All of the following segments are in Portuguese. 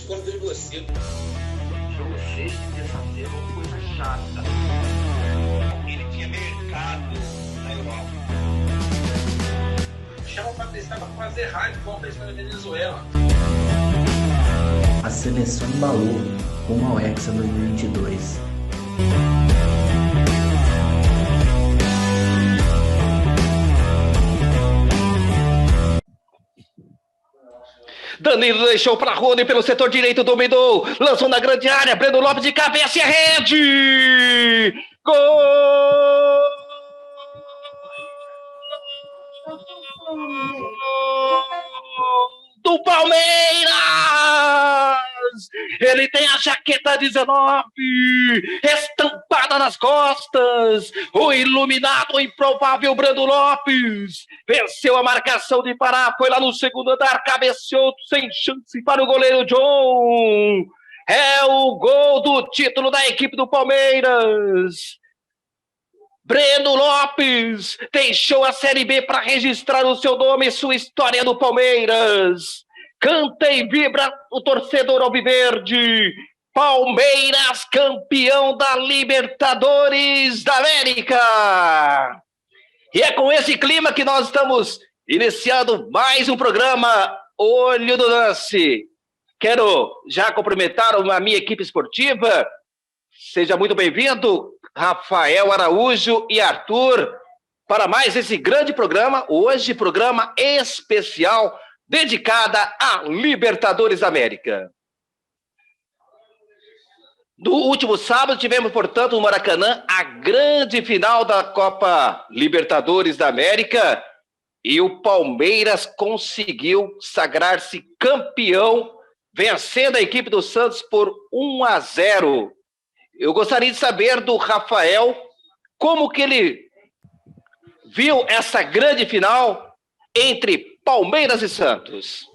costas de você. Jogo 6 de terça-feira, uma coisa chata. Ele tinha mercado na Europa. Chama pra testar pra fazer rádio, igual fez na Venezuela. A seleção embalou rumo ao Hexa 2022. Danilo deixou para Rony pelo setor direito, dominou, lançou na grande área, Breno Lopes de cabeça e a rede! Gol do Palmeiras! Ele tem a jaqueta 19 estampada nas costas. O iluminado, o improvável Breno Lopes venceu a marcação de Pará, foi lá no segundo andar, cabeceou sem chance para o goleiro John. É o gol do título da equipe do Palmeiras. Breno Lopes deixou a Série B para registrar o seu nome e sua história no Palmeiras. Canta e vibra o torcedor alviverde. Palmeiras, campeão da Libertadores da América. E é com esse clima que nós estamos iniciando mais um programa Olho do Lance. Quero já cumprimentar a minha equipe esportiva. Seja muito bem-vindo, Rafael Araújo e Arthur, para mais esse grande programa. Hoje, programa especial dedicada à Libertadores da América. No último sábado, tivemos, portanto, no Maracanã, a grande final da Copa Libertadores da América, e o Palmeiras conseguiu sagrar-se campeão, vencendo a equipe do Santos por 1-0. Eu gostaria de saber do Rafael como que ele viu essa grande final entre Palmeiras e Santos.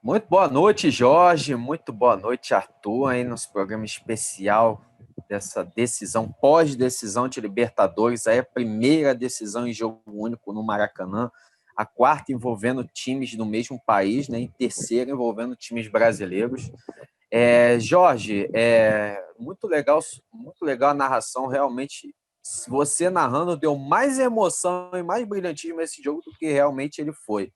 Muito boa noite, Jorge. Muito boa noite, Arthur, aí nosso programa especial dessa decisão, pós-decisão de Libertadores. Aí a primeira decisão em jogo único no Maracanã, a quarta envolvendo times do mesmo país, né, e terceira envolvendo times brasileiros. Jorge, muito legal a narração, realmente. Você narrando deu mais emoção e mais brilhantismo nesse jogo do que realmente ele foi.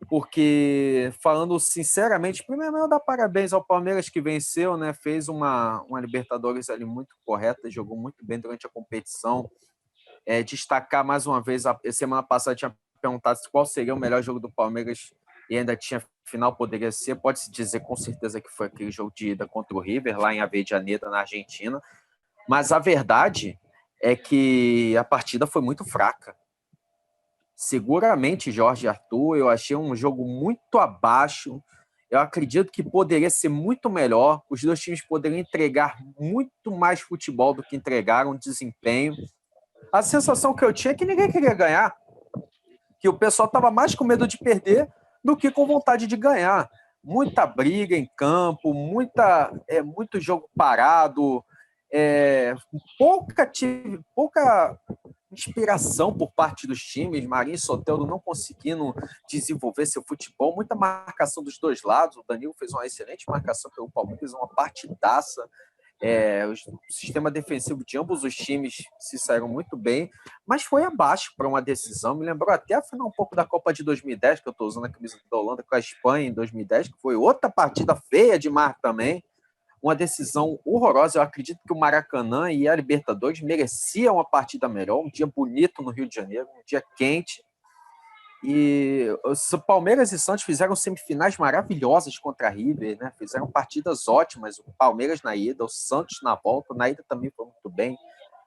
Porque, falando sinceramente, primeiro eu dar parabéns ao Palmeiras que venceu, né? Fez uma Libertadores ali muito correta, jogou muito bem durante a competição. Destacar mais uma vez, a semana passada tinha perguntado qual seria o melhor jogo do Palmeiras e ainda tinha final, poderia ser, pode-se dizer com certeza que foi aquele jogo de ida contra o River, lá em Avejaneda, na Argentina. Mas a verdade é que a partida foi muito fraca. Seguramente, Jorge e Arthur, eu achei um jogo muito abaixo. Eu acredito que poderia ser muito melhor. Os dois times poderiam entregar muito mais futebol do que entregaram, desempenho. A sensação que eu tinha é que ninguém queria ganhar. Que o pessoal estava mais com medo de perder do que com vontade de ganhar. Muita briga em campo, muito jogo parado, pouca inspiração por parte dos times, Marinho e Soteldo não conseguindo desenvolver seu futebol, muita marcação dos dois lados. O Danilo fez uma excelente marcação pelo Palmeiras, uma partidaça. O sistema defensivo de ambos os times se saíram muito bem, mas foi abaixo para uma decisão. Me lembrou até a final um pouco da Copa de 2010, que eu estou usando a camisa da Holanda, com a Espanha em 2010, que foi outra partida feia de mar também. Uma decisão horrorosa. Eu acredito que o Maracanã e a Libertadores mereciam uma partida melhor, um dia bonito no Rio de Janeiro, um dia quente. E os Palmeiras e Santos fizeram semifinais maravilhosas contra a River, né? Fizeram partidas ótimas. O Palmeiras na ida, o Santos na volta. Na ida também foi muito bem.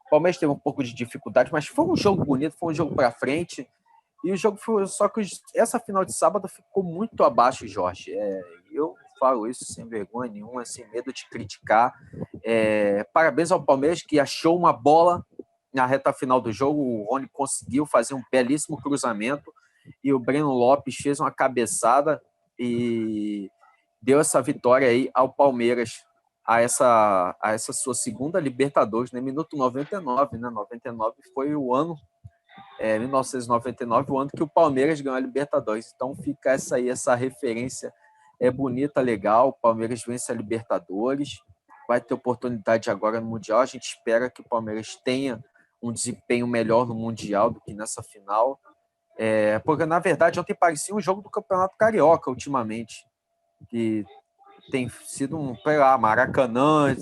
O Palmeiras teve um pouco de dificuldade, mas foi um jogo bonito, foi um jogo para frente. E o jogo foi. Só que essa final de sábado ficou muito abaixo, Jorge. Eu falo isso sem vergonha nenhuma, sem medo de criticar. Parabéns ao Palmeiras, que achou uma bola na reta final do jogo. O Rony conseguiu fazer um belíssimo cruzamento e o Breno Lopes fez uma cabeçada e deu essa vitória aí ao Palmeiras, a essa sua segunda Libertadores, né? Minuto 99, né? 99 foi o ano, 1999, o ano que o Palmeiras ganhou a Libertadores. Então fica essa referência é bonita, legal. O Palmeiras vence a Libertadores, vai ter oportunidade agora no Mundial. A gente espera que o Palmeiras tenha um desempenho melhor no Mundial do que nessa final. Porque, na verdade, ontem parecia um jogo do Campeonato Carioca, ultimamente, que tem sido Maracanã,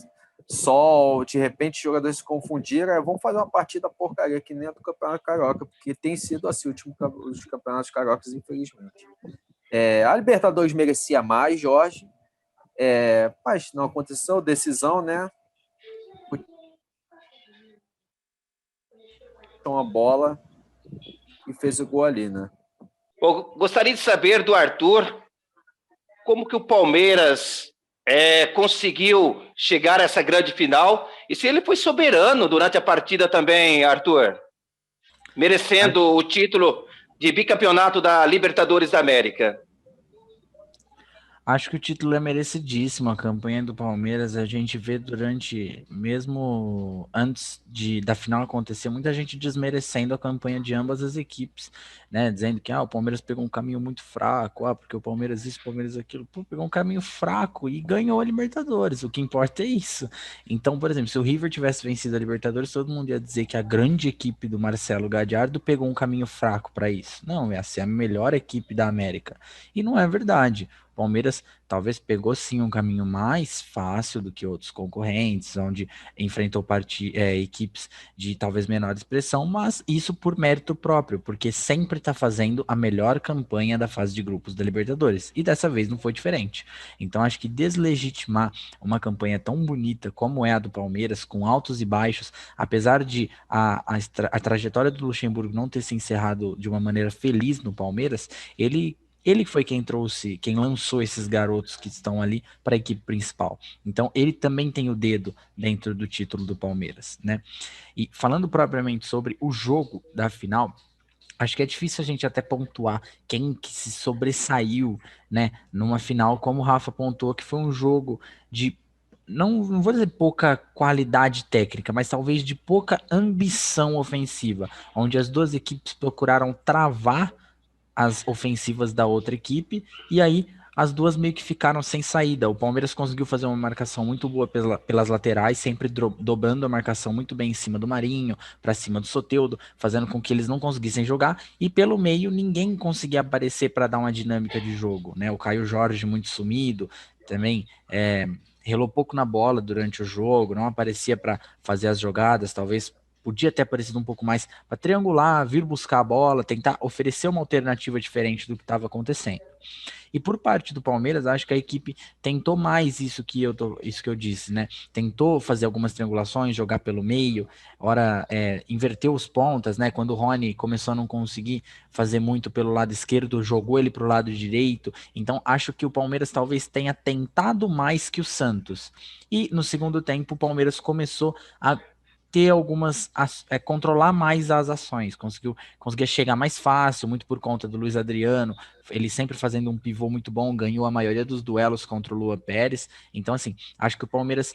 sol, de repente os jogadores se confundiram, vamos fazer uma partida porcaria que nem a do Campeonato Carioca, porque tem sido assim os campeonatos cariocas, infelizmente. A Libertadores merecia mais, Jorge, mas não aconteceu, decisão, né? Então a bola e fez o gol ali, né? Eu gostaria de saber do Arthur como que o Palmeiras conseguiu chegar a essa grande final e se ele foi soberano durante a partida também, Arthur, merecendo o título de bicampeonato da Libertadores da América. Acho que o título é merecidíssimo. A campanha do Palmeiras, a gente vê mesmo antes da final acontecer, muita gente desmerecendo a campanha de ambas as equipes, né? Dizendo que o Palmeiras pegou um caminho muito fraco, porque o Palmeiras isso, o Palmeiras aquilo. Pegou um caminho fraco e ganhou a Libertadores. O que importa é isso. Então, por exemplo, se o River tivesse vencido a Libertadores, todo mundo ia dizer que a grande equipe do Marcelo Gallardo pegou um caminho fraco para isso. Não, ia ser a melhor equipe da América. E não é verdade. O Palmeiras talvez pegou sim um caminho mais fácil do que outros concorrentes, onde enfrentou equipes de talvez menor expressão, mas isso por mérito próprio, porque sempre está fazendo a melhor campanha da fase de grupos da Libertadores, e dessa vez não foi diferente. Então acho que deslegitimar uma campanha tão bonita como é a do Palmeiras, com altos e baixos, apesar de a trajetória do Luxemburgo não ter se encerrado de uma maneira feliz no Palmeiras, ele foi quem lançou esses garotos que estão ali para a equipe principal. Então, ele também tem o dedo dentro do título do Palmeiras, né? E falando propriamente sobre o jogo da final, acho que é difícil a gente até pontuar quem que se sobressaiu, né? Numa final, como o Rafa pontuou, que foi um jogo de não vou dizer pouca qualidade técnica, mas talvez de pouca ambição ofensiva, onde as duas equipes procuraram travar as ofensivas da outra equipe, e aí as duas meio que ficaram sem saída. O Palmeiras conseguiu fazer uma marcação muito boa pelas laterais, sempre dobrando a marcação muito bem em cima do Marinho, para cima do Soteldo, fazendo com que eles não conseguissem jogar, e pelo meio ninguém conseguia aparecer para dar uma dinâmica de jogo, né? O Caio Jorge muito sumido, também relou pouco na bola durante o jogo, não aparecia para fazer as jogadas, talvez podia ter aparecido um pouco mais para triangular, vir buscar a bola, tentar oferecer uma alternativa diferente do que estava acontecendo. E por parte do Palmeiras, acho que a equipe tentou mais isso que eu disse, né? Tentou fazer algumas triangulações, jogar pelo meio, inverteu os pontas, né? Quando o Rony começou a não conseguir fazer muito pelo lado esquerdo, jogou ele para o lado direito. Então, acho que o Palmeiras talvez tenha tentado mais que o Santos. E no segundo tempo, o Palmeiras começou a ter controlar mais as ações, conseguia chegar mais fácil, muito por conta do Luiz Adriano, ele sempre fazendo um pivô muito bom, ganhou a maioria dos duelos contra o Luan Pérez. Então assim, acho que o Palmeiras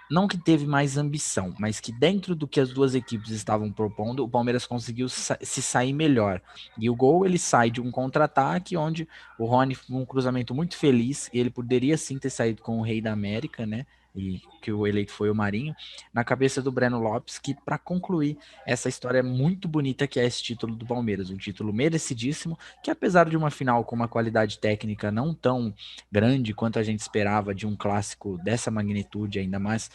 não que teve mais ambição, mas que dentro do que as duas equipes estavam propondo, o Palmeiras conseguiu se sair melhor. E o gol, ele sai de um contra-ataque, onde o Rony, um cruzamento muito feliz, e ele poderia sim ter saído com o Rei da América, né? E que o eleito foi o Marinho, na cabeça do Breno Lopes, que para concluir essa história muito bonita que é esse título do Palmeiras, um título merecidíssimo, que apesar de uma final com uma qualidade técnica não tão grande quanto a gente esperava de um clássico dessa magnitude, ainda mais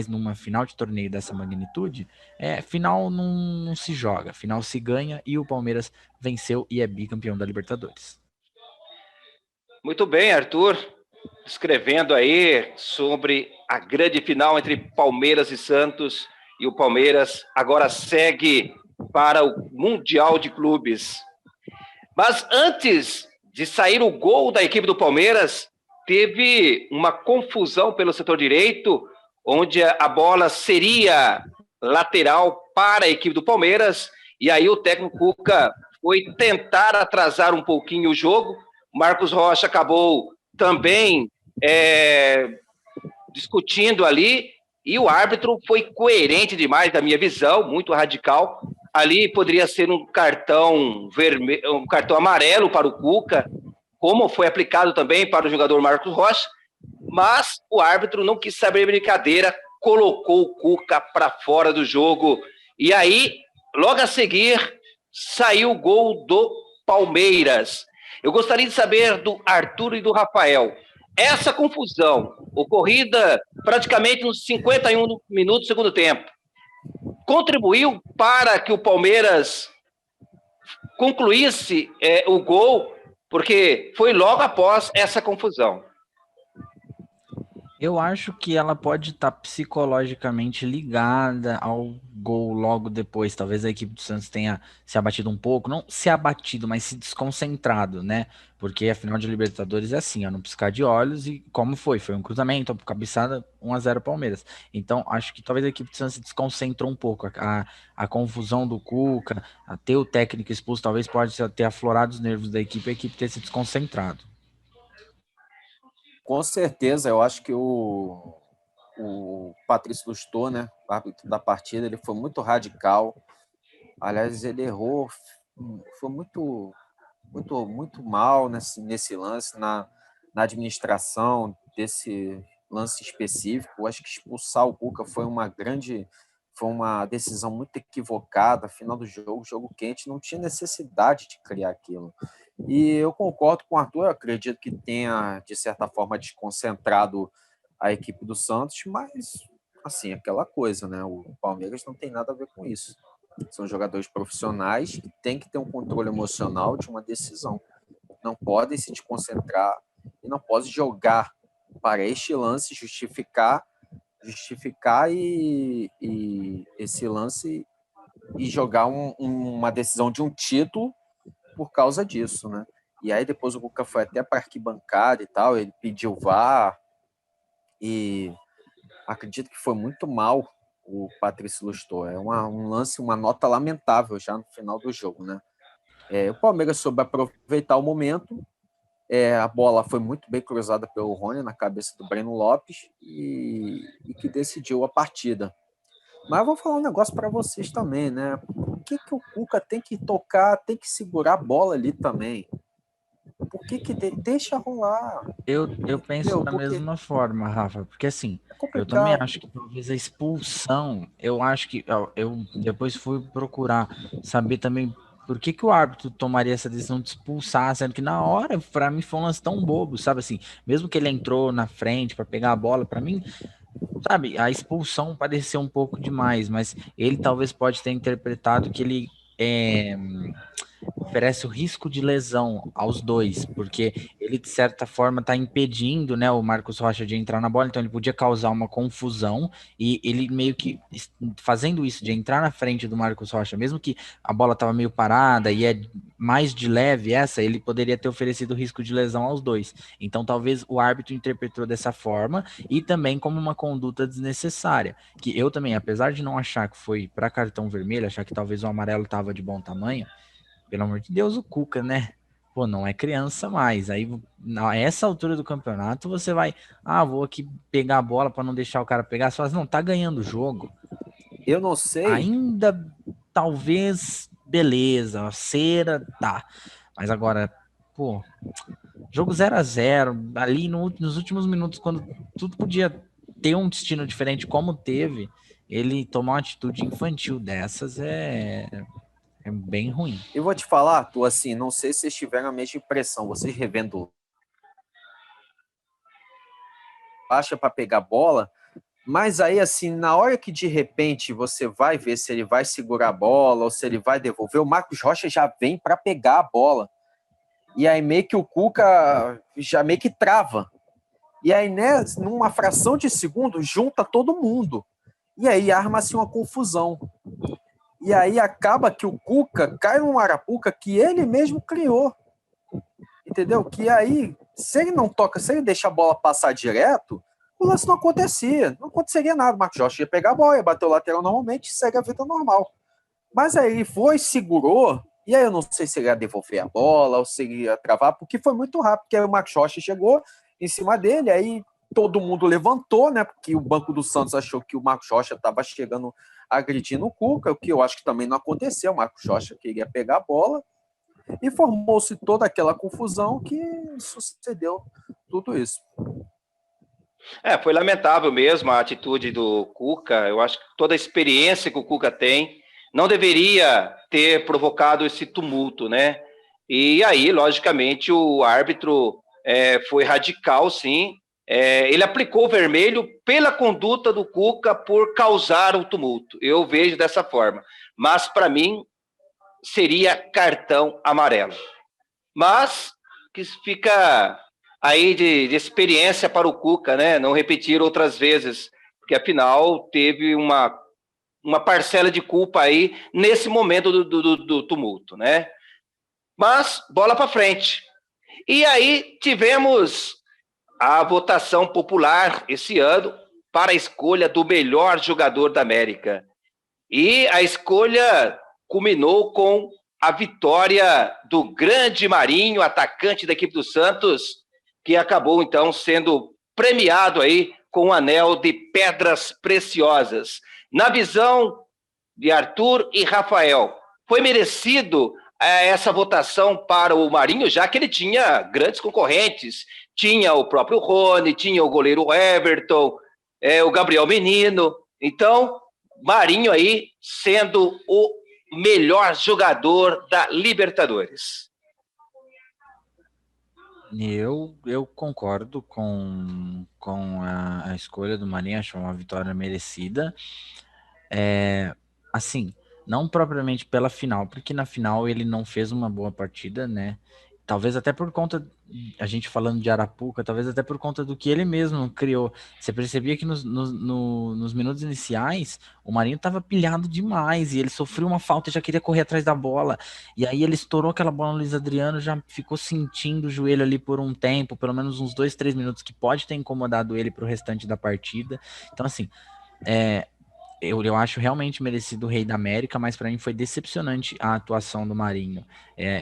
numa final de torneio dessa magnitude, final não se joga, final se ganha, e o Palmeiras venceu e é bicampeão da Libertadores. Muito bem, Arthur, escrevendo aí sobre a grande final entre Palmeiras e Santos, e o Palmeiras agora segue para o Mundial de Clubes. Mas antes de sair o gol da equipe do Palmeiras, teve uma confusão pelo setor direito, onde a bola seria lateral para a equipe do Palmeiras, e aí o técnico Cuca foi tentar atrasar um pouquinho o jogo. Marcos Rocha acabou também discutindo ali, e o árbitro foi coerente demais, da minha visão, muito radical. Ali poderia ser um cartão vermelho, um cartão amarelo para o Cuca, como foi aplicado também para o jogador Marcos Rocha, mas o árbitro não quis saber brincadeira, colocou o Cuca para fora do jogo. E aí, logo a seguir, saiu o gol do Palmeiras. Eu gostaria de saber do Arthur e do Rafael. Essa confusão, ocorrida praticamente nos 51 minutos do segundo tempo, contribuiu para que o Palmeiras concluísse o gol, porque foi logo após essa confusão. Eu acho que ela pode estar psicologicamente ligada ao gol logo depois. Talvez a equipe do Santos tenha se abatido um pouco, não se abatido, mas se desconcentrado, né? Porque a final de Libertadores é assim, ó, no piscar de olhos. E como foi? Foi um cruzamento, uma cabeçada, 1-0 Palmeiras. Então, acho que talvez a equipe do Santos se desconcentrou um pouco. A confusão do Cuca, a ter o técnico expulso, talvez pode ter aflorado os nervos da equipe e a equipe ter se desconcentrado. Com certeza, eu acho que o Patrício Lustô, né, o árbitro da partida, ele foi muito radical. Aliás, ele errou, foi muito mal nesse lance, na administração desse lance específico. Eu acho que expulsar o Cuca foi uma decisão muito equivocada. Final do jogo quente, não tinha necessidade de criar aquilo. E eu concordo com o Arthur, eu acredito que tenha, de certa forma, desconcentrado a equipe do Santos, mas, assim, aquela coisa, né? O Palmeiras não tem nada a ver com isso. São jogadores profissionais que têm que ter um controle emocional de uma decisão. Não podem se desconcentrar e não podem jogar para este lance, justificar e esse lance e jogar uma decisão de um título por causa disso, né? E aí depois o Cuca foi até para a arquibancada e tal, ele pediu VAR e acredito que foi muito mal o Patrício Lustô. É um lance, uma nota lamentável já no final do jogo, né? O Palmeiras soube aproveitar o momento, a bola foi muito bem cruzada pelo Rony na cabeça do Breno Lopes e que decidiu a partida. Mas eu vou falar um negócio para vocês também, né? Por que o Cuca tem que tocar, tem que segurar a bola ali também? Por que deixa rolar? Eu penso da mesma forma, Rafa, porque assim, eu também acho que talvez a expulsão, eu acho que eu depois fui procurar saber também por que o árbitro tomaria essa decisão de expulsar, sendo que na hora, para mim, foi um lance tão bobo, sabe assim, mesmo que ele entrou na frente para pegar a bola, para mim, sabe, a expulsão pareceu um pouco demais, mas ele talvez pode ter interpretado que ele oferece o risco de lesão aos dois, porque ele, de certa forma, está impedindo, né, o Marcos Rocha de entrar na bola, então ele podia causar uma confusão, e ele meio que, fazendo isso, de entrar na frente do Marcos Rocha, mesmo que a bola estava meio parada e é mais de leve ele poderia ter oferecido risco de lesão aos dois. Então, talvez o árbitro interpretou dessa forma, e também como uma conduta desnecessária, que eu também, apesar de não achar que foi para cartão vermelho, achar que talvez o amarelo estava de bom tamanho, pelo amor de Deus, o Cuca, né? Pô, não é criança mais. Aí, a essa altura do campeonato, você vai... vou aqui pegar a bola para não deixar o cara pegar. Você fala, não, tá ganhando o jogo. Eu não sei. Ainda, talvez, beleza. Cera, tá. Mas agora, pô... Jogo 0-0, ali nos últimos minutos, quando tudo podia ter um destino diferente, como teve, ele tomar uma atitude infantil dessas é bem ruim. Eu vou te falar, Arthur, assim, não sei se vocês tiveram a mesma impressão, vocês revendo baixa para pegar a bola, mas aí, assim, na hora que de repente você vai ver se ele vai segurar a bola ou se ele vai devolver, o Marcos Rocha já vem para pegar a bola. E aí meio que o Cuca já meio que trava. E aí, né, numa fração de segundo, junta todo mundo. E aí arma-se uma confusão. E aí acaba que o Cuca cai num arapuca que ele mesmo criou. Entendeu? Que aí, se ele não toca, se ele deixa a bola passar direto, o lance não acontecia. Não aconteceria nada. O Marcos Rocha ia pegar a bola, ia bater o lateral normalmente e segue a vida normal. Mas aí ele foi, segurou, e aí eu não sei se ele ia devolver a bola ou se ele ia travar, porque foi muito rápido, porque aí o Marcos Rocha chegou em cima dele, aí todo mundo levantou, né? Porque o Banco do Santos achou que o Marcos Rocha estava chegando agredindo o Cuca, o que eu acho que também não aconteceu. O Marcos Rocha queria pegar a bola, E formou-se toda aquela confusão que sucedeu tudo isso. Foi lamentável mesmo a atitude do Cuca. Eu acho que toda a experiência que o Cuca tem não deveria ter provocado esse tumulto, né? E aí, logicamente, o árbitro foi radical, sim. Ele aplicou o vermelho pela conduta do Cuca por causar o tumulto. Eu vejo dessa forma. Mas, para mim, seria cartão amarelo. Mas que fica aí de experiência para o Cuca, né? Não repetir outras vezes, porque afinal teve uma parcela de culpa aí nesse momento do tumulto, né? Mas bola para frente. E aí tivemos a votação popular esse ano para a escolha do melhor jogador da América. E a escolha culminou com a vitória do grande Marinho, atacante da equipe do Santos, que acabou, então, sendo premiado aí com um anel de pedras preciosas. Na visão de Arthur e Rafael, foi merecido essa votação para o Marinho, já que ele tinha grandes concorrentes. Tinha o próprio Rony, tinha o goleiro Everton, o Gabriel Menino. Então, Marinho aí sendo o melhor jogador da Libertadores. Eu concordo com a escolha do Marinho, acho uma vitória merecida. Assim, não propriamente pela final, porque na final ele não fez uma boa partida, né? Talvez até por conta, a gente falando de Arapuca, talvez até por conta do que ele mesmo criou. Você percebia que nos minutos iniciais, o Marinho estava pilhado demais, e ele sofreu uma falta e já queria correr atrás da bola. E aí ele estourou aquela bola no Luiz Adriano, já ficou sentindo o joelho ali por um tempo, pelo menos uns 2, 3 minutos, que pode ter incomodado ele para o restante da partida. Então, assim, eu acho realmente merecido o Rei da América, mas para mim foi decepcionante a atuação do Marinho.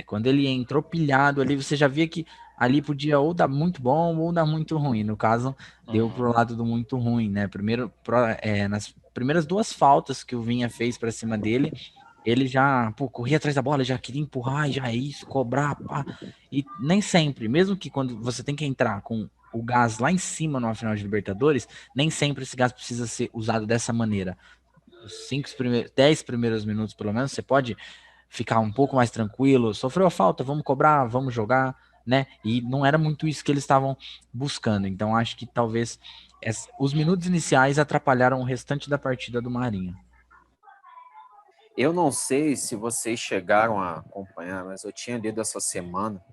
Quando ele entrou pilhado ali, você já via que ali podia ou dar muito bom ou dar muito ruim. No caso, deu pro lado do muito ruim, né? Primeiro, nas primeiras 2 faltas que o Vinha fez para cima dele, ele já corria atrás da bola, já queria empurrar, já isso, cobrar, pá. E nem sempre, mesmo que quando você tem que entrar com o gás lá em cima numa final de Libertadores, nem sempre esse gás precisa ser usado dessa maneira. Os 10 primeiros minutos, pelo menos, você pode ficar um pouco mais tranquilo. Sofreu a falta, vamos cobrar, vamos jogar, né? E não era muito isso que eles estavam buscando. Então, acho que talvez os minutos iniciais atrapalharam o restante da partida do Marinho. Eu não sei se vocês chegaram a acompanhar, mas eu tinha lido essa semana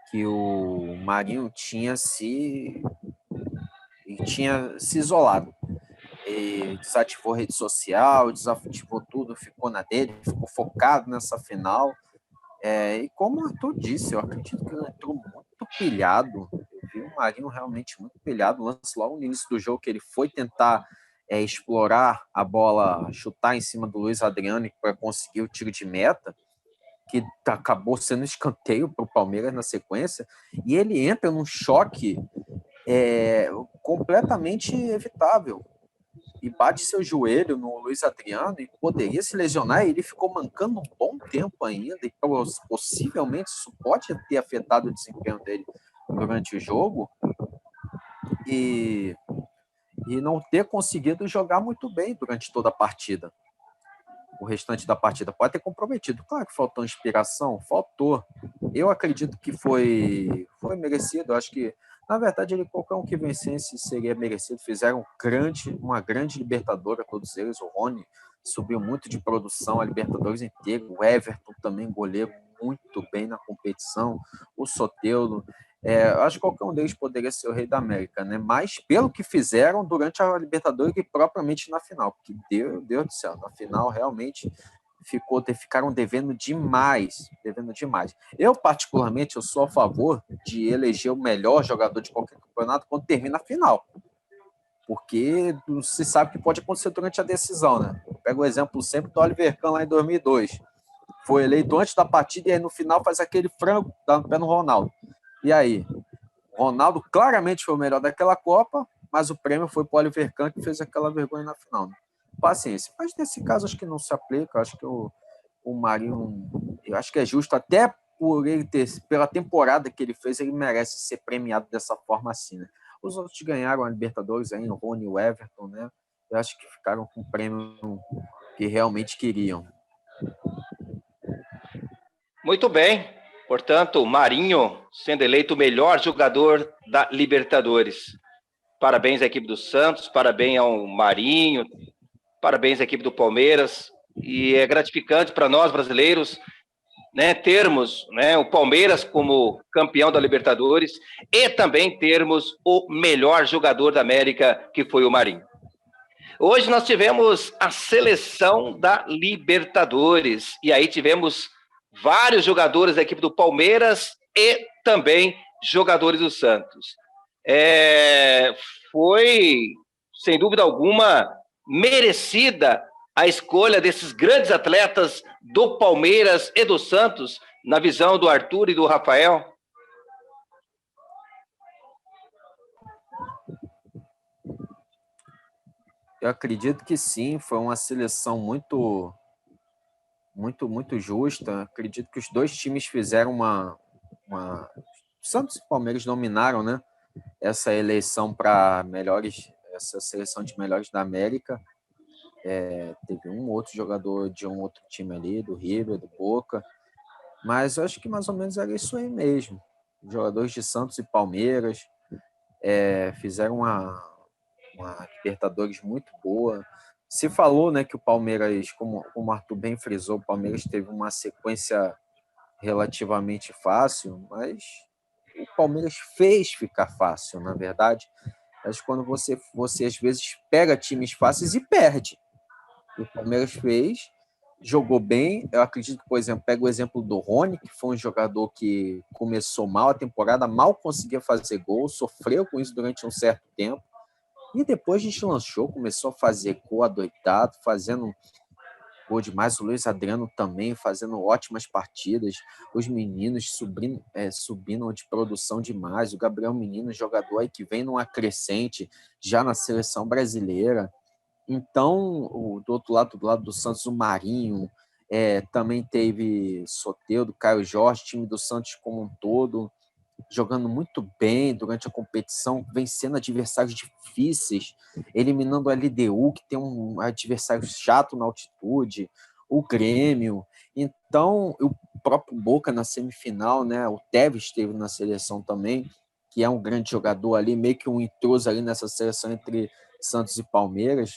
que o Marinho tinha se isolado. E desativou a rede social, desativou tudo, ficou na dele, ficou focado nessa final. E como o Arthur disse, eu acredito que ele entrou muito pilhado. Eu vi o Marinho realmente muito pilhado. Lance logo no início do jogo que ele foi tentar explorar a bola, chutar em cima do Luiz Adriano para conseguir o tiro de meta, que acabou sendo escanteio para o Palmeiras na sequência, e ele entra num choque completamente evitável, e bate seu joelho no Luiz Adriano, e poderia se lesionar, e ele ficou mancando um bom tempo ainda, e possivelmente isso pode ter afetado o desempenho dele durante o jogo, e não ter conseguido jogar muito bem durante toda a partida. O restante da partida pode ter comprometido. Claro que faltou inspiração, faltou. Eu acredito que foi merecido. Eu acho que, na verdade, qualquer um que vencesse seria merecido. Fizeram uma grande Libertadores, todos eles. O Rony subiu muito de produção, a Libertadores inteira. O Everton também, goleiro, muito bem na competição. O Soteldo. Acho que qualquer um deles poderia ser o Rei da América, né? Mas pelo que fizeram durante a Libertadores e propriamente na final, porque Deus do céu, na final realmente ficaram devendo demais. Eu, particularmente, eu sou a favor de eleger o melhor jogador de qualquer campeonato quando termina a final, porque não se sabe o que pode acontecer durante a decisão, né? Eu pego o exemplo sempre do Oliver Kahn lá em 2002. Foi eleito antes da partida e aí no final faz aquele frango, dá no pé no Ronaldo. E aí? O Ronaldo claramente foi o melhor daquela Copa, mas o prêmio foi para o Oliver Kahn, que fez aquela vergonha na final, né? Paciência. Mas nesse caso acho que não se aplica. Acho que o Marinho, eu acho que é justo, até pela temporada que ele fez, ele merece ser premiado dessa forma assim, né? Os outros ganharam a Libertadores aí, o Rony e o Everton, né? Eu acho que ficaram com o prêmio que realmente queriam. Muito bem. Portanto, Marinho sendo eleito o melhor jogador da Libertadores. Parabéns à equipe do Santos, parabéns ao Marinho, parabéns à equipe do Palmeiras. E é gratificante para nós brasileiros, né, termos, né, o Palmeiras como campeão da Libertadores e também termos o melhor jogador da América, que foi o Marinho. Hoje nós tivemos a seleção da Libertadores e aí tivemos vários jogadores da equipe do Palmeiras e também jogadores do Santos. Foi, sem dúvida alguma, merecida a escolha desses grandes atletas do Palmeiras e do Santos, na visão do Arthur e do Rafael? Eu acredito que sim, foi uma seleção muito justa. Acredito que os dois times fizeram Santos e Palmeiras dominaram, né? Essa eleição para essa seleção de melhores da América. Teve um outro jogador de um outro time ali, do River, do Boca, mas eu acho que mais ou menos era isso aí mesmo. Os jogadores de Santos e Palmeiras fizeram uma Libertadores muito boa. Se falou, né, que o Palmeiras, como o Arthur bem frisou, o Palmeiras teve uma sequência relativamente fácil, mas o Palmeiras fez ficar fácil, na verdade. Mas quando você às vezes pega times fáceis e perde. O Palmeiras jogou bem. Eu acredito que, por exemplo, pega o exemplo do Rony, que foi um jogador que começou mal a temporada, mal conseguia fazer gol, sofreu com isso durante um certo tempo. E depois a gente lançou, começou a fazer gol adoidado, fazendo gol demais. O Luiz Adriano também fazendo ótimas partidas. Os meninos subindo de produção demais. O Gabriel Menino, jogador aí que vem numa crescente já na seleção brasileira. Então, do lado do Santos, o Marinho, também teve Soteldo, Caio Jorge, time do Santos como um todo, jogando muito bem durante a competição, vencendo adversários difíceis, eliminando a LDU, que tem um adversário chato na altitude, o Grêmio. Então, o próprio Boca na semifinal, né? O Tevez esteve na seleção também, que é um grande jogador ali, meio que um intruso ali nessa seleção entre Santos e Palmeiras.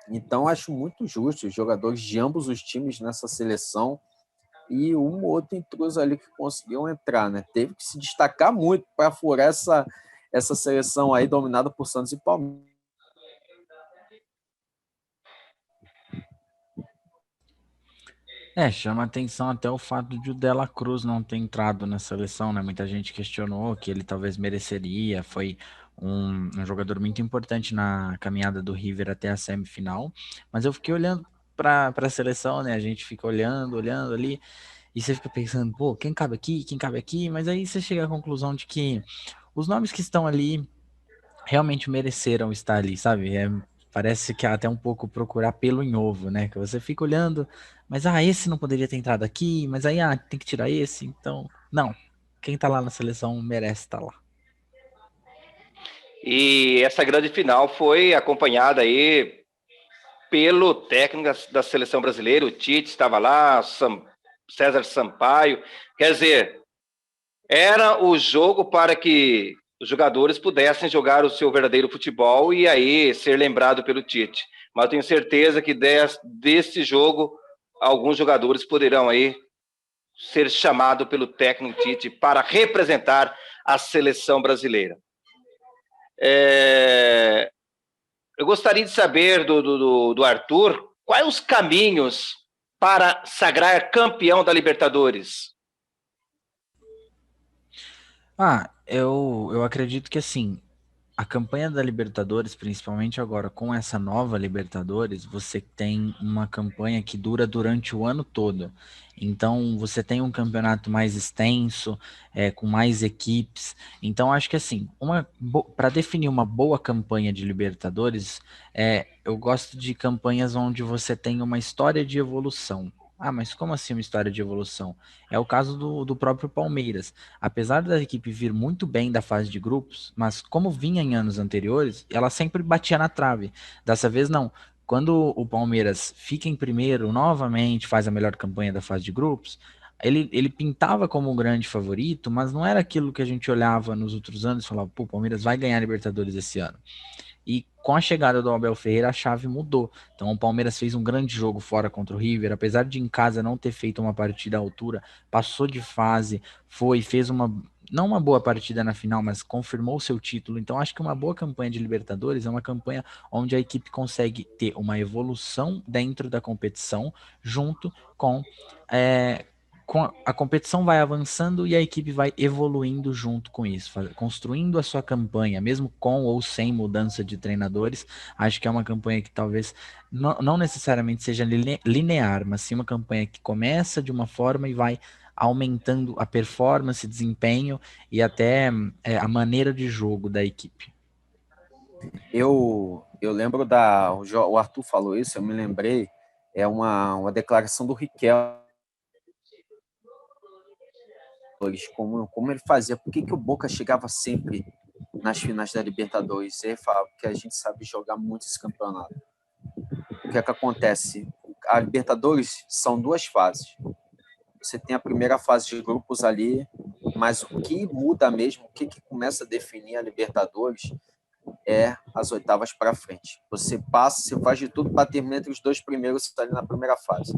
Então, acho muito justo os jogadores de ambos os times nessa seleção e um ou outro intruso ali que conseguiu entrar, né? Teve que se destacar muito para furar essa seleção aí dominada por Santos e Palmeiras. Chama atenção até o fato de o Dela Cruz não ter entrado na seleção, né? Muita gente questionou que ele talvez mereceria, foi um jogador muito importante na caminhada do River até a semifinal, mas eu fiquei olhando para a seleção, né? A gente fica olhando ali, e você fica pensando, pô, quem cabe aqui? Mas aí você chega à conclusão de que os nomes que estão ali realmente mereceram estar ali, sabe? Parece que é até um pouco procurar pelo em ovo, né? Que você fica olhando, mas esse não poderia ter entrado aqui, mas aí tem que tirar esse, então, não. Quem tá lá na seleção merece estar lá. E essa grande final foi acompanhada aí pelo técnico da seleção brasileira, o Tite estava lá, César Sampaio. Quer dizer, era o jogo para que os jogadores pudessem jogar o seu verdadeiro futebol e aí ser lembrado pelo Tite. Mas eu tenho certeza que desse jogo, alguns jogadores poderão aí ser chamados pelo técnico Tite para representar a seleção brasileira. Eu gostaria de saber do Arthur quais os caminhos para sagrar campeão da Libertadores. Eu acredito que assim, a campanha da Libertadores, principalmente agora com essa nova Libertadores, você tem uma campanha que dura durante o ano todo. Então, você tem um campeonato mais extenso, com mais equipes. Então, acho que assim, para definir uma boa campanha de Libertadores, eu gosto de campanhas onde você tem uma história de evolução. Ah, mas como assim uma história de evolução? É o caso do próprio Palmeiras. Apesar da equipe vir muito bem da fase de grupos, mas como vinha em anos anteriores, ela sempre batia na trave. Dessa vez não. Quando o Palmeiras fica em primeiro novamente, faz a melhor campanha da fase de grupos, ele pintava como um grande favorito, mas não era aquilo que a gente olhava nos outros anos e falava, pô, o Palmeiras vai ganhar a Libertadores esse ano. E com a chegada do Abel Ferreira, a chave mudou. Então o Palmeiras fez um grande jogo fora contra o River, apesar de em casa não ter feito uma partida à altura, passou de fase, fez não uma boa partida na final, mas confirmou seu título. Então acho que uma boa campanha de Libertadores é uma campanha onde a equipe consegue ter uma evolução dentro da competição, junto com a competição vai avançando e a equipe vai evoluindo junto com isso, construindo a sua campanha, mesmo com ou sem mudança de treinadores. Acho que é uma campanha que talvez não necessariamente seja linear, mas sim uma campanha que começa de uma forma e vai aumentando a performance, desempenho e até a maneira de jogo da equipe. Eu lembro o Arthur falou isso, eu me lembrei, é uma declaração do Riquelme, como ele fazia, por que o Boca chegava sempre nas finais da Libertadores? Ele falava que a gente sabe jogar muito esse campeonato. O que é que acontece? A Libertadores são 2 fases. Você tem a primeira fase de grupos ali, mas o que muda mesmo, o que começa a definir a Libertadores é as oitavas para frente. Você faz de tudo para terminar entre os 2 primeiros ali na primeira fase.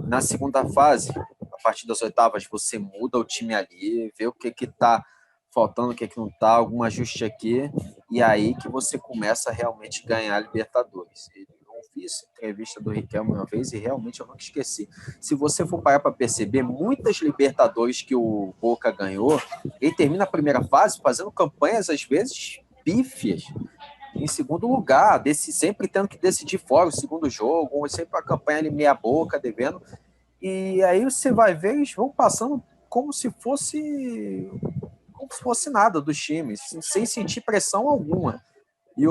Na segunda fase, a partir das oitavas, você muda o time ali, vê o que está faltando, o que não está, algum ajuste aqui, e aí que você começa a realmente ganhar a Libertadores. Eu vi essa entrevista do Riquelme uma vez e realmente eu nunca esqueci. Se você for parar para perceber, muitas Libertadores que o Boca ganhou, ele termina a primeira fase fazendo campanhas, às vezes, pífias, em segundo lugar, sempre tendo que decidir fora o segundo jogo, ou sempre a campanha ali meia boca, devendo. E aí você vai ver, eles vão passando como se fosse nada dos times, sem sentir pressão alguma. E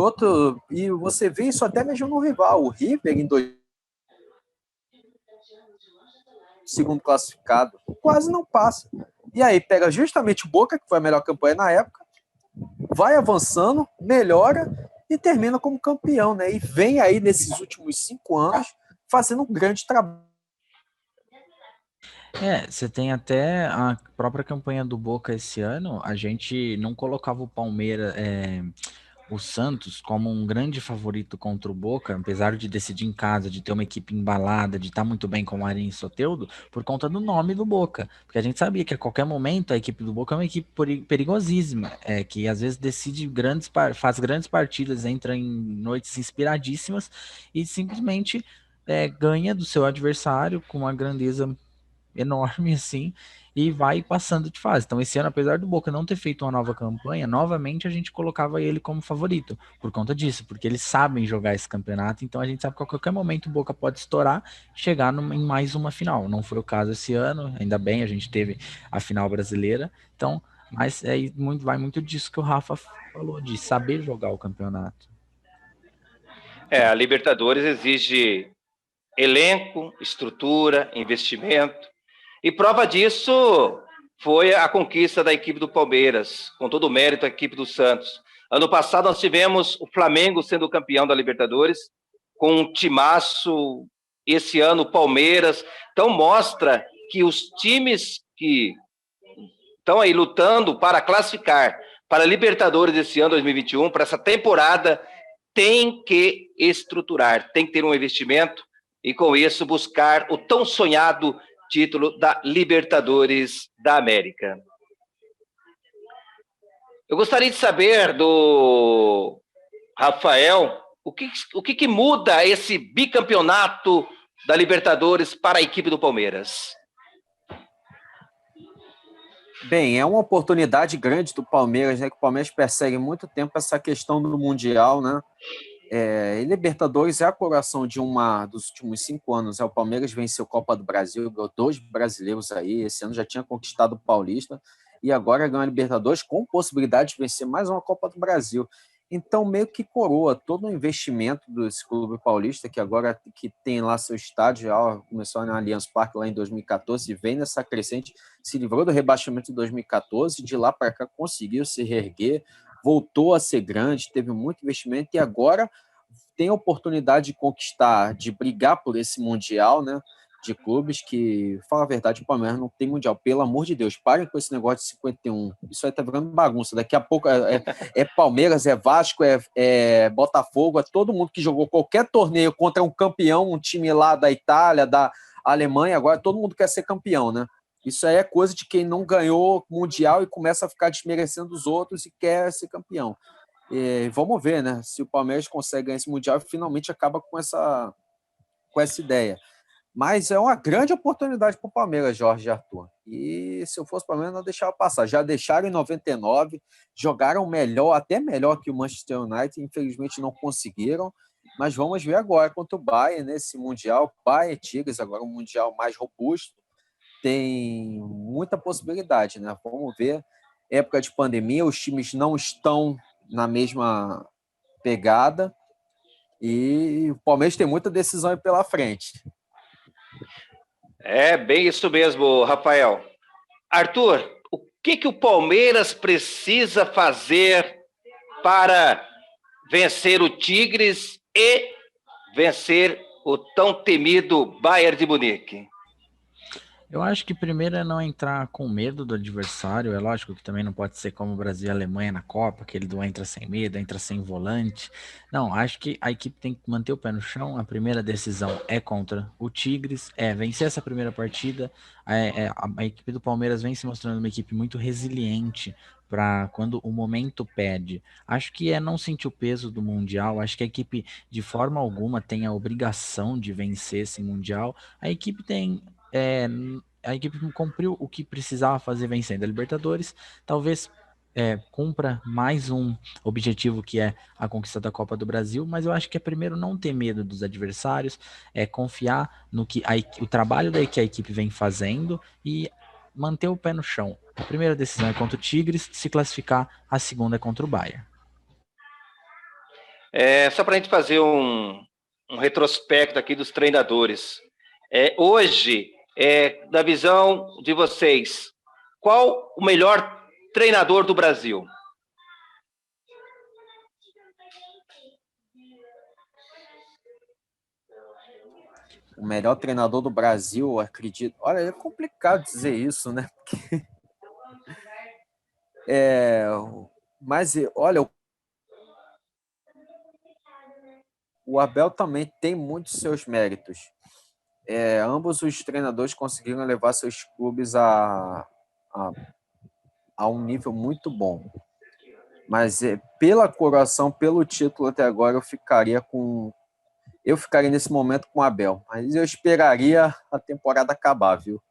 você vê isso até mesmo no rival, o River em segundo classificado, quase não passa. E aí pega justamente o Boca, que foi a melhor campanha na época, vai avançando, melhora e termina como campeão, né? E vem aí nesses últimos 5 anos fazendo um grande trabalho. Você tem até a própria campanha do Boca esse ano, a gente não colocava o Palmeiras, o Santos como um grande favorito contra o Boca, apesar de decidir em casa, de ter uma equipe embalada, de estar muito bem com o Marinho e Soteldo, por conta do nome do Boca. Porque a gente sabia que a qualquer momento a equipe do Boca é uma equipe perigosíssima, que às vezes faz grandes partidas, entra em noites inspiradíssimas e simplesmente ganha do seu adversário com uma grandeza enorme assim e vai passando de fase. Então esse ano, apesar do Boca não ter feito uma nova campanha, novamente a gente colocava ele como favorito por conta disso, porque eles sabem jogar esse campeonato, então a gente sabe que a qualquer momento o Boca pode estourar, chegar em mais uma final. Não foi o caso esse ano, ainda bem, a gente teve a final brasileira, então, mas vai muito disso que o Rafa falou, de saber jogar o campeonato. A Libertadores exige elenco, estrutura, investimento. E prova disso foi a conquista da equipe do Palmeiras, com todo o mérito da equipe do Santos. Ano passado nós tivemos o Flamengo sendo campeão da Libertadores, com um timaço, esse ano o Palmeiras. Então mostra que os times que estão aí lutando para classificar para a Libertadores esse ano 2021, para essa temporada, tem que estruturar, tem que ter um investimento e com isso buscar o tão sonhado título da Libertadores da América. Eu gostaria de saber do Rafael o que muda esse bicampeonato da Libertadores para a equipe do Palmeiras. Bem, é uma oportunidade grande do Palmeiras, né? Que o Palmeiras persegue há muito tempo essa questão do Mundial, né? E Libertadores é a coração dos últimos 5 anos. O Palmeiras venceu a Copa do Brasil, ganhou 2 brasileiros aí. Esse ano já tinha conquistado o Paulista e agora ganhou a Libertadores com possibilidade de vencer mais uma Copa do Brasil. Então, meio que coroa todo o investimento desse clube paulista, que agora que tem lá seu estádio, já começou na Allianz Parque lá em 2014, e vem nessa crescente, se livrou do rebaixamento em 2014, de lá para cá conseguiu se reerguer, voltou a ser grande, teve muito investimento, e agora tem a oportunidade de conquistar, de brigar por esse Mundial, né? De clubes que, fala a verdade, o Palmeiras não tem Mundial. Pelo amor de Deus, parem com esse negócio de 51. Isso aí tá virando bagunça. Daqui a pouco é Palmeiras, é Vasco, é Botafogo, é todo mundo que jogou qualquer torneio contra um campeão, um time lá da Itália, da Alemanha, agora todo mundo quer ser campeão, né? Isso aí é coisa de quem não ganhou Mundial e começa a ficar desmerecendo os outros e quer ser campeão. E vamos ver, né? Se o Palmeiras consegue ganhar esse Mundial e finalmente acaba com essa ideia. Mas é uma grande oportunidade para o Palmeiras, Jorge e Arthur. E se eu fosse o Palmeiras, não deixava passar. Já deixaram em 99, jogaram melhor, até melhor que o Manchester United, infelizmente não conseguiram. Mas vamos ver agora contra o Bayern nesse Mundial. Bayern e Tigres, agora um Mundial mais robusto. Tem muita possibilidade, né? Vamos ver. Época de pandemia, os times não estão na mesma pegada. E o Palmeiras tem muita decisão aí pela frente. É bem isso mesmo, Rafael. Arthur, o que o Palmeiras precisa fazer para vencer o Tigres e vencer o tão temido Bayern de Munique? Eu acho que primeiro é não entrar com medo do adversário. É lógico que também não pode ser como o Brasil e a Alemanha na Copa, aquele do entra sem medo, entra sem volante. Não, acho que a equipe tem que manter o pé no chão. A primeira decisão é contra o Tigres, é vencer essa primeira partida. A equipe do Palmeiras vem se mostrando uma equipe muito resiliente para quando o momento pede. Acho que é não sentir o peso do Mundial. Acho que a equipe de forma alguma tem a obrigação de vencer esse Mundial. A equipe tem... a equipe cumpriu o que precisava fazer vencendo a Libertadores, talvez cumpra mais um objetivo que é a conquista da Copa do Brasil, mas eu acho que é primeiro não ter medo dos adversários, confiar no que o trabalho que a equipe vem fazendo e manter o pé no chão. A primeira decisão é contra o Tigres, se classificar, a segunda é contra o Bayern. Só para a gente fazer um retrospecto aqui dos treinadores. Hoje, na visão de vocês, qual o melhor treinador do Brasil? O melhor treinador do Brasil, eu acredito. Olha, é complicado dizer isso, né? Porque... Mas, olha, o Abel também tem muitos seus méritos. Ambos os treinadores conseguiram levar seus clubes a um nível muito bom. Mas pela coroação, pelo título até agora, eu ficaria nesse momento com o Abel. Mas eu esperaria a temporada acabar, viu?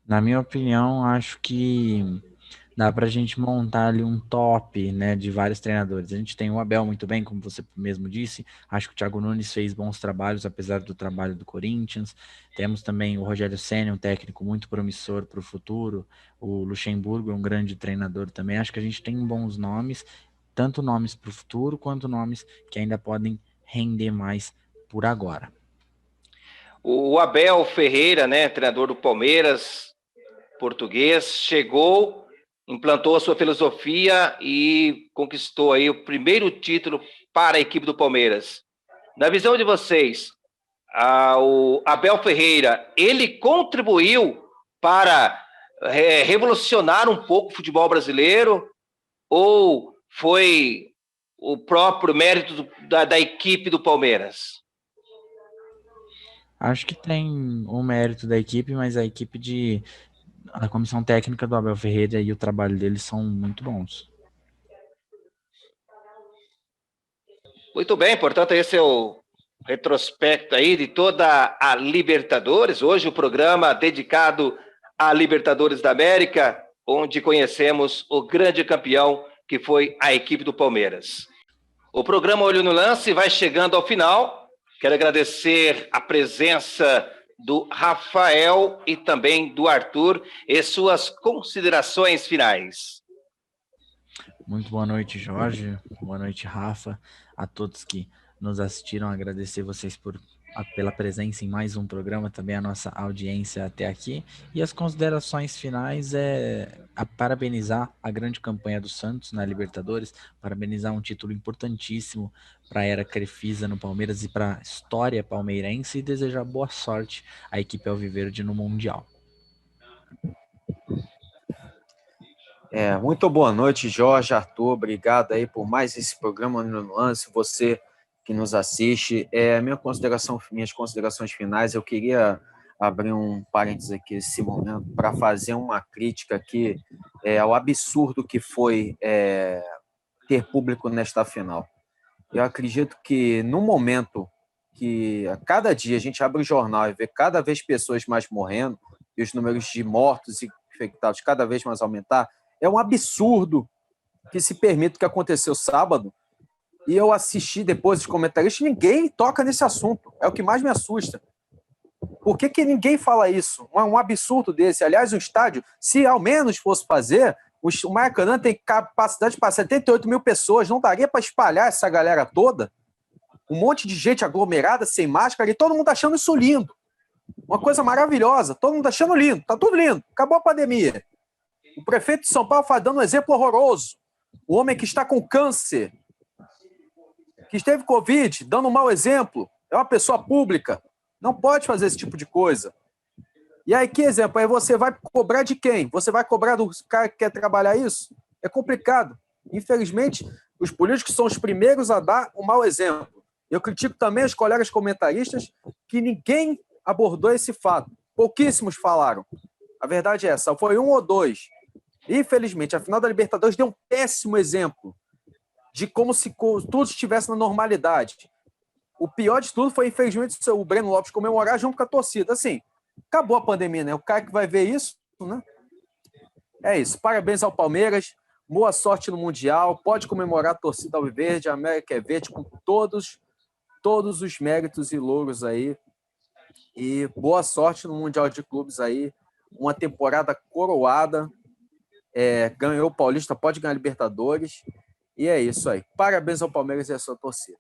Na minha opinião, acho que dá pra gente montar ali um top, né, de vários treinadores. A gente tem o Abel muito bem, como você mesmo disse. Acho que o Thiago Nunes fez bons trabalhos, apesar do trabalho do Corinthians. Temos também o Rogério Ceni, um técnico muito promissor para o futuro. O Luxemburgo é um grande treinador também. Acho que a gente tem bons nomes, tanto nomes para o futuro, quanto nomes que ainda podem render mais por agora. O Abel Ferreira, né, treinador do Palmeiras, português, chegou, implantou a sua filosofia e conquistou aí o primeiro título para a equipe do Palmeiras. Na visão de vocês, o Abel Ferreira, ele contribuiu para revolucionar um pouco o futebol brasileiro ou foi o próprio mérito da equipe do Palmeiras? Acho que tem o mérito da equipe, mas a comissão técnica do Abel Ferreira e o trabalho deles são muito bons. Muito bem, portanto, esse é o retrospecto aí de toda a Libertadores. Hoje o programa dedicado à Libertadores da América, onde conhecemos o grande campeão que foi a equipe do Palmeiras. O programa Olho no Lance vai chegando ao final. Quero agradecer a presença do Rafael e também do Arthur e suas considerações finais. Muito boa noite, Jorge. Boa noite, Rafa. A todos que nos assistiram, agradecer vocês pela presença em mais um programa, também a nossa audiência até aqui. E as considerações finais a parabenizar a grande campanha do Santos na Libertadores, parabenizar um título importantíssimo para a era Crefisa no Palmeiras e para a história palmeirense, e desejar boa sorte à equipe alviverde no Mundial. Muito boa noite, Jorge, Arthur, obrigado aí por mais esse programa no Lance, você que nos assiste. Minhas considerações finais, eu queria abrir um parênteses aqui nesse momento para fazer uma crítica aqui ao absurdo que foi ter público nesta final. Eu acredito que no momento que a cada dia a gente abre o jornal e vê cada vez pessoas mais morrendo e os números de mortos e infectados cada vez mais aumentar, é um absurdo que se permita o que aconteceu sábado. E eu assisti depois os comentaristas, ninguém toca nesse assunto. É o que mais me assusta. Por que ninguém fala isso? Um absurdo desse. Aliás, o estádio, se ao menos fosse fazer, o Maracanã tem capacidade para 78 mil pessoas. Não daria para espalhar essa galera toda? Um monte de gente aglomerada, sem máscara, e todo mundo achando isso lindo. Uma coisa maravilhosa. Todo mundo achando lindo. Tá tudo lindo. Acabou a pandemia. O prefeito de São Paulo está dando um exemplo horroroso. O homem que está com câncer, que esteve Covid, dando um mau exemplo, é uma pessoa pública, não pode fazer esse tipo de coisa. E aí, que exemplo? Aí você vai cobrar de quem? Você vai cobrar do cara que quer trabalhar isso? É complicado. Infelizmente, os políticos são os primeiros a dar um mau exemplo. Eu critico também os colegas comentaristas que ninguém abordou esse fato. Pouquíssimos falaram. A verdade é essa, foi 1 ou 2. Infelizmente, a final da Libertadores deu um péssimo exemplo de como se tudo estivesse na normalidade. O pior de tudo foi, infelizmente, o Breno Lopes comemorar junto com a torcida. Assim, acabou a pandemia, né? O cara que vai ver isso, né? É isso. Parabéns ao Palmeiras. Boa sorte no Mundial. Pode comemorar a torcida alviverde, a América é verde, com todos os méritos e louros aí. E boa sorte no Mundial de Clubes aí. Uma temporada coroada. Ganhou o Paulista, pode ganhar a Libertadores. E é isso aí. Parabéns ao Palmeiras e à sua torcida.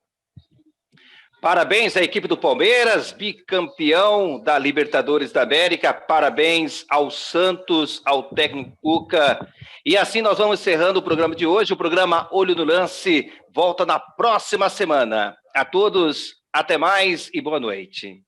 Parabéns à equipe do Palmeiras, bicampeão da Libertadores da América. Parabéns ao Santos, ao técnico Cuca. E assim nós vamos encerrando o programa de hoje. O programa Olho no Lance volta na próxima semana. A todos, até mais e boa noite.